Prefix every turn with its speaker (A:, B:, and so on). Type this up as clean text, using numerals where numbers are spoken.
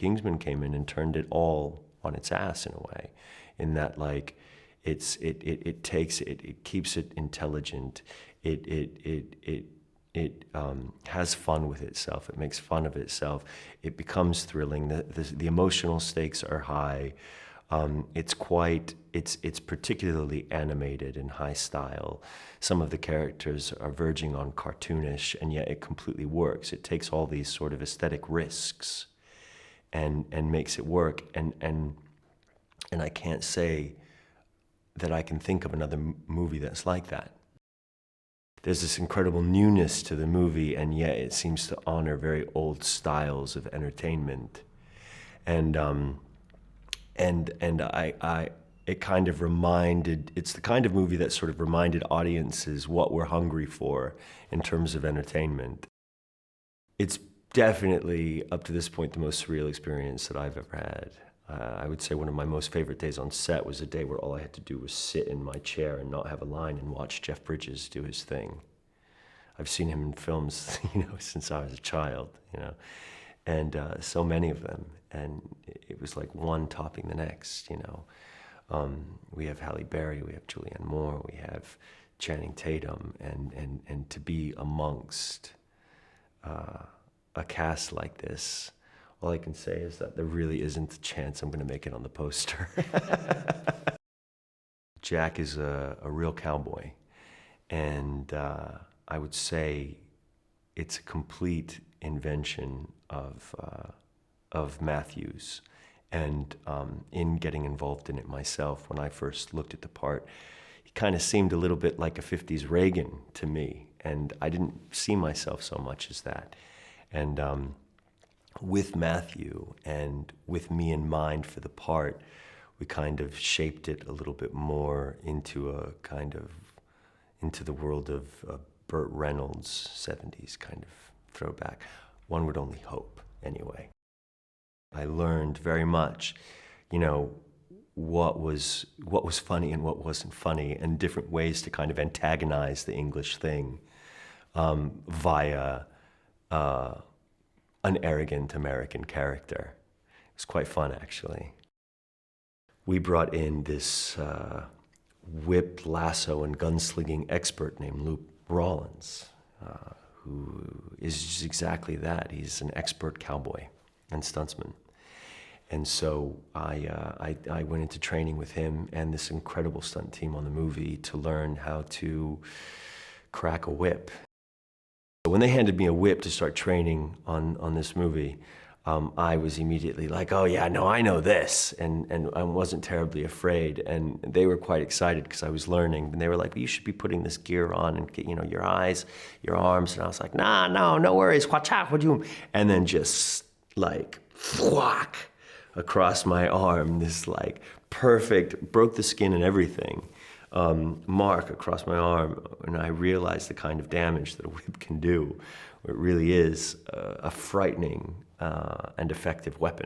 A: Kingsman came in and turned it all on its ass in a way, in that like it keeps it intelligent, it has fun with itself, it makes fun of itself, it becomes thrilling, the emotional stakes are high. It's particularly animated and high style. Some of the characters are verging on cartoonish, and yet it completely works. It takes all these sort of aesthetic risks and makes it work. And I can't say that I can think of another movie that's like that. There's this incredible newness to the movie, and yet it seems to honor very old styles of entertainment. It kind of it's the kind of movie that sort of reminded audiences what we're hungry for in terms of entertainment. It's definitely, up to this point, the most surreal experience that I've ever had. I would say one of my most favorite days on set was a day where all I had to do was sit in my chair and not have a line and watch Jeff Bridges do his thing. I've seen him in films, since I was a child, and so many of them, and it was like one topping the next. We have Halle Berry, we have Julianne Moore, we have Channing Tatum, and to be amongst a cast like this, all I can say is that there really isn't a chance I'm going to make it on the poster. Jack is a real cowboy, and I would say it's a complete invention of Matthew's. And in getting involved in it myself, when I first looked at the part, he kind of seemed a little bit like a 50s Reagan to me, and I didn't see myself so much as that. And with Matthew and with me in mind for the part, we kind of shaped it a little bit more into the world of Burt Reynolds' 70s kind of throwback. One would only hope, anyway. I learned very much, what was funny and what wasn't funny, and different ways to kind of antagonize the English thing via an arrogant American character. It was quite fun, actually. We brought in this whip, lasso, and gunslinging expert named Luke Rawlins, who is just exactly that. He's an expert cowboy and stuntsman. And so I went into training with him and this incredible stunt team on the movie to learn how to crack a whip. So when they handed me a whip to start training on this movie, I was immediately like, oh yeah, no, I know this, and I wasn't terribly afraid. And they were quite excited because I was learning. And they were like, well, you should be putting this gear on and get, your eyes, your arms. And I was like, nah, no worries, watch out, what you? And then just like, whack, across my arm, this like perfect, broke the skin and everything, mark across my arm. And I realized the kind of damage that a whip can do. It really is a frightening and effective weapon.